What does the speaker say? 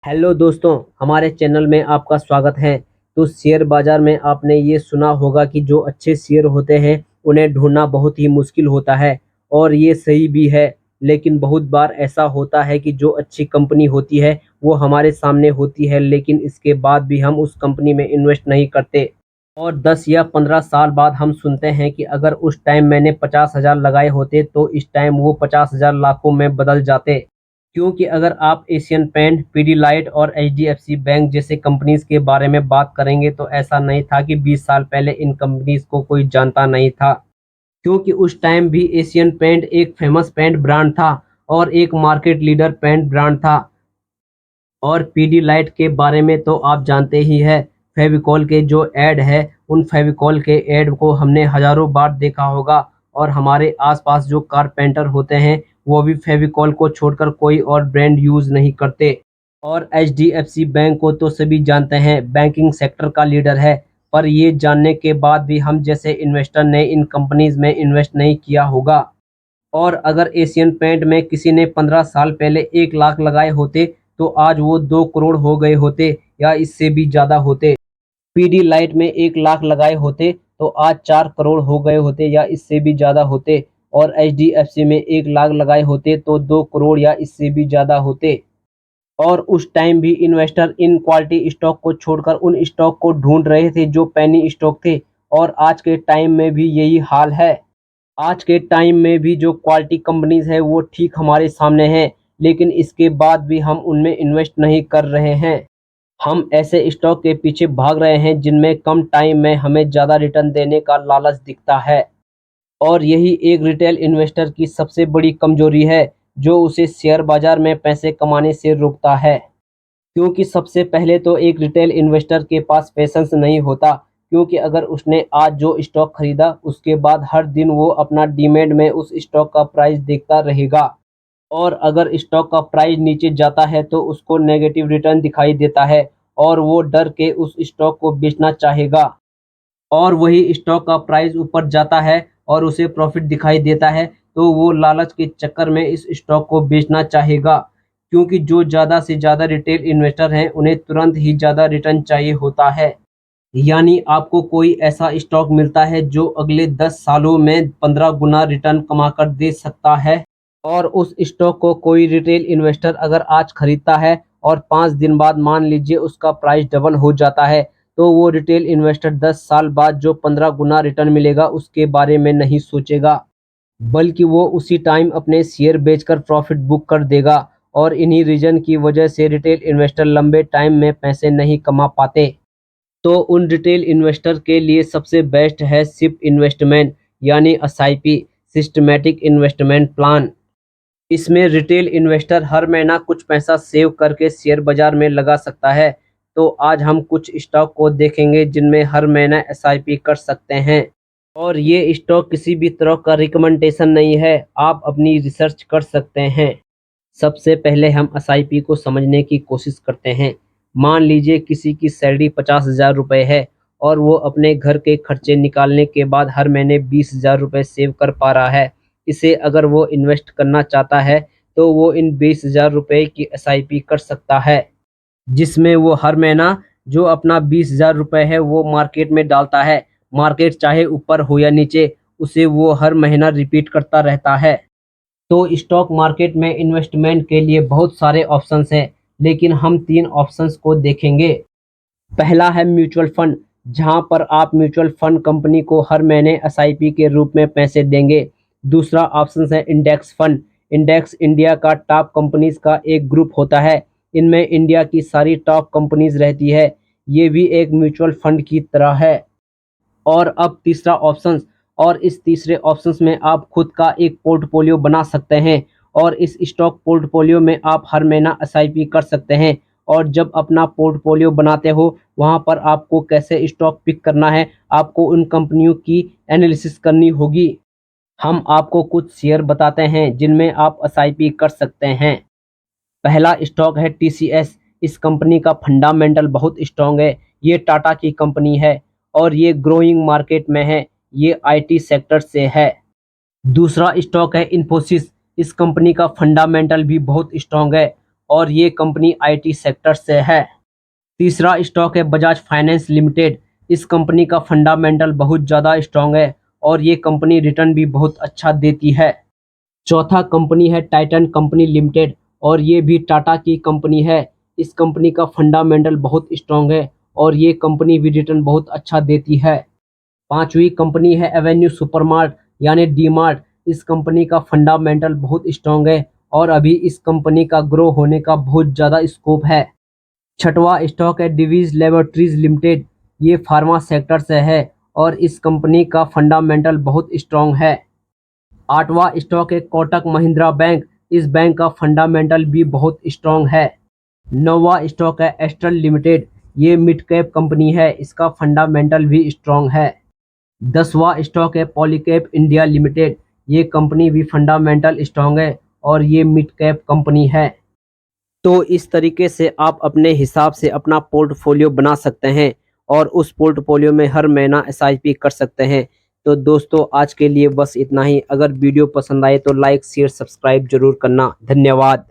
Hello दोस्तों, हमारे channel में आपका स्वागत है। तो शेयर बाजार में आपने ये सुना होगा कि जो अच्छे शेयर होते हैं उन्हें ढूंढना बहुत ही मुश्किल होता है और ये सही भी है। लेकिन बहुत बार ऐसा होता है कि जो अच्छी कंपनी होती है वो हमारे सामने होती है, लेकिन इसके बाद भी हम उस कंपनी में इन्वेस्ट नहीं करते। और 10 या 15 साल बाद हम सुनते हैं कि अगर उस टाइम मैंने 50,000 लगाए होते तो इस टाइम वो 50,000 लाखों में बदल जाते। क्योंकि अगर आप एशियन पेंट, पीडीलाइट और एचडीएफसी बैंक जैसे कंपनीज के बारे में बात करेंगे तो ऐसा नहीं था कि 20 साल पहले इन कंपनीज को कोई जानता नहीं था। क्योंकि उस टाइम भी एशियन पेंट एक फेमस पेंट ब्रांड था और एक मार्केट लीडर पेंट ब्रांड था। और पीडीलाइट के बारे में तो आप जानते ही है। फेविकॉल के जो ऐड है उन फेविकॉल के ऐड को हमने हजारों बार देखा होगा। और हमारे आसपास जो कारपेंटर होते हैं वो भी फेविकॉल को छोड़कर कोई और ब्रांड यूज नहीं करते। और एचडीएफसी बैंक को तो सभी जानते हैं, बैंकिंग सेक्टर का लीडर है। पर ये जानने के बाद भी हम जैसे इन्वेस्टर ने इन कंपनीज में इन्वेस्ट नहीं किया होगा। और अगर एशियन पेंट में किसी ने 15 साल पहले 1 लाख लगाए होते तो आज वो 2 करोड़ हो गए होते या इससे भी ज्यादा होते। पीडी लाइट में 1 लाख लगाए होते तो आज 4 करोड़ हो गए होते या इससे भी ज्यादा होते। और एचडीएफसी में 1 लाख लगाए होते तो 2 करोड़ या इससे भी ज्यादा होते। और उस टाइम भी इन्वेस्टर इन क्वालिटी स्टॉक को छोड़कर उन स्टॉक को ढूंढ रहे थे जो पेनी स्टॉक थे। और आज के टाइम में भी यही हाल है। आज के टाइम में भी जो क्वालिटी कंपनीज है वो ठीक हमारे सामने हैं, लेकिन इसके बाद भी हम उनमें इन्वेस्ट नहीं कर रहे हैं। हम ऐसे स्टॉक के पीछे भाग रहे हैं जिनमें कम टाइम में हमें ज़्यादा रिटर्न देने का लालच दिखता है। और यही एक रिटेल इन्वेस्टर की सबसे बड़ी कमजोरी है जो उसे शेयर बाजार में पैसे कमाने से रोकता है। क्योंकि सबसे पहले तो एक रिटेल इन्वेस्टर के पास पेशेंस नहीं होता। क्योंकि अगर उसने आज जो स्टॉक खरीदा उसके बाद हर दिन वो अपना डीमैट में उस स्टॉक का प्राइस देखता रहेगा। और अगर स्टॉक का प्राइस नीचे जाता है तो उसको नेगेटिव रिटर्न दिखाई देता है और वो डर के उस स्टॉक को बेचना चाहेगा। और वही स्टॉक का प्राइस ऊपर जाता है और उसे प्रॉफिट दिखाई देता है तो वो लालच के चक्कर में इस स्टॉक को बेचना चाहेगा। क्योंकि जो ज़्यादा से ज़्यादा रिटेल इन्वेस्टर हैं उन्हें तुरंत ही ज़्यादा रिटर्न चाहिए होता है। यानी आपको कोई ऐसा स्टॉक मिलता है जो अगले 10 सालों में 15 गुना रिटर्न कमाकर दे सकता है। और उस स्टॉक को कोई रिटेल इन्वेस्टर अगर आज खरीदता है और 5 दिन बाद मान लीजिए उसका प्राइस डबल हो जाता है तो वो रिटेल इन्वेस्टर 10 साल बाद जो 15 गुना रिटर्न मिलेगा उसके बारे में नहीं सोचेगा, बल्कि वो उसी टाइम अपने शेयर बेचकर प्रॉफिट बुक कर देगा। और इन्हीं रीजन की वजह से रिटेल इन्वेस्टर लंबे टाइम में पैसे नहीं कमा पाते। तो उन रिटेल इन्वेस्टर के लिए सबसे बेस्ट है सिप इन्वेस्टमेंट, यानी एसआईपी, सिस्टमैटिक इन्वेस्टमेंट प्लान। इसमें रिटेल इन्वेस्टर हर महीना कुछ पैसा सेव करके शेयर बाजार में लगा सकता है। तो आज हम कुछ स्टॉक को देखेंगे जिनमें हर महीना एसआईपी कर सकते हैं। और ये स्टॉक किसी भी तरह का रिकमेंडेशन नहीं है, आप अपनी रिसर्च कर सकते हैं। सबसे पहले हम एसआईपी को समझने की कोशिश करते हैं। मान लीजिए किसी की सैलरी 50,000 रुपये है और वो अपने घर के खर्चे निकालने के बाद हर महीने 20,000 रुपये सेव कर पा रहा है। इसे अगर वो इन्वेस्ट करना चाहता है तो वो इन 20,000 रुपये की एसआईपी कर सकता है, जिसमें वो हर महीना जो अपना 20,000 रुपये है वो मार्केट में डालता है। मार्केट चाहे ऊपर हो या नीचे, उसे वो हर महीना रिपीट करता रहता है। तो स्टॉक मार्केट में इन्वेस्टमेंट के लिए बहुत सारे ऑप्शंस हैं, लेकिन हम 3 ऑप्शंस को देखेंगे। पहला है म्यूचुअल फंड, जहां पर आप म्यूचुअल फंड कंपनी को हर महीने एसआईपी के रूप में पैसे देंगे। दूसरा ऑप्शन है इंडेक्स फंड। इंडेक्स इंडिया का टॉप कंपनीज का एक ग्रुप होता है। इनमें इंडिया की सारी टॉप कंपनीज रहती है। ये भी एक म्यूचुअल फंड की तरह है। और अब तीसरा ऑप्शन, और इस तीसरे ऑप्शन में आप खुद का एक पोर्टफोलियो बना सकते हैं। और इस स्टॉक पोर्टफोलियो में आप हर महीना एसआईपी कर सकते हैं। और जब अपना पोर्टफोलियो बनाते हो वहां पर आपको कैसे स्टॉक पिक करना है, आपको उन कंपनियों की एनालिसिस करनी होगी। हम आपको कुछ शेयर बताते हैं जिनमें आप एसआईपी कर सकते हैं। पहला स्टॉक है टीसीएस। इस कंपनी का फंडामेंटल बहुत स्ट्रांग है। ये टाटा की कंपनी है और ये ग्रोइंग मार्केट में है। ये आईटी सेक्टर से है। दूसरा स्टॉक है इन्फोसिस। इस कंपनी का फंडामेंटल भी बहुत स्ट्रांग है और ये कंपनी IT सेक्टर से है। तीसरा स्टॉक है बजाज फाइनेंस लिमिटेड। इस कंपनी का फंडामेंटल बहुत ज़्यादा स्ट्रांग है और ये कंपनी रिटर्न भी बहुत अच्छा देती है। चौथा कंपनी है टाइटन कंपनी लिमिटेड और ये भी टाटा की कंपनी है। इस कंपनी का फंडामेंटल बहुत स्ट्रांग है और ये कंपनी भी रिटर्न बहुत अच्छा देती है। पांचवी कंपनी है एवेन्यू सुपरमार्ट यानी डी मार्ट। इस कंपनी का फंडामेंटल बहुत स्ट्रांग है और अभी इस कंपनी का ग्रो होने का बहुत ज़्यादा स्कोप है। छठवां स्टॉक है डिवीज लेबोरेटरीज लिमिटेड। ये फार्मा सेक्टर से है और इस कंपनी का फंडामेंटल बहुत स्ट्रांग है। आठवां स्टॉक है कोटक महिंद्रा बैंक। इस बैंक का फंडामेंटल भी बहुत स्ट्रांग है। नौवां स्टॉक है एस्ट्रल लिमिटेड। ये मिड कैप कंपनी है, इसका फंडामेंटल भी स्ट्रांग है। 10वां स्टॉक है पॉलीकैब इंडिया लिमिटेड। ये कंपनी भी फंडामेंटल स्ट्रांग है और ये मिड कैप कंपनी है। तो इस तरीके से आप अपने हिसाब से अपना पोर्टफोलियो बना सकते हैं और उस पोर्टफोलियो में हर महीना SIP कर सकते हैं। तो दोस्तों आज के लिए बस इतना ही। अगर वीडियो पसंद आए तो लाइक शेयर सब्सक्राइब जरूर करना। धन्यवाद।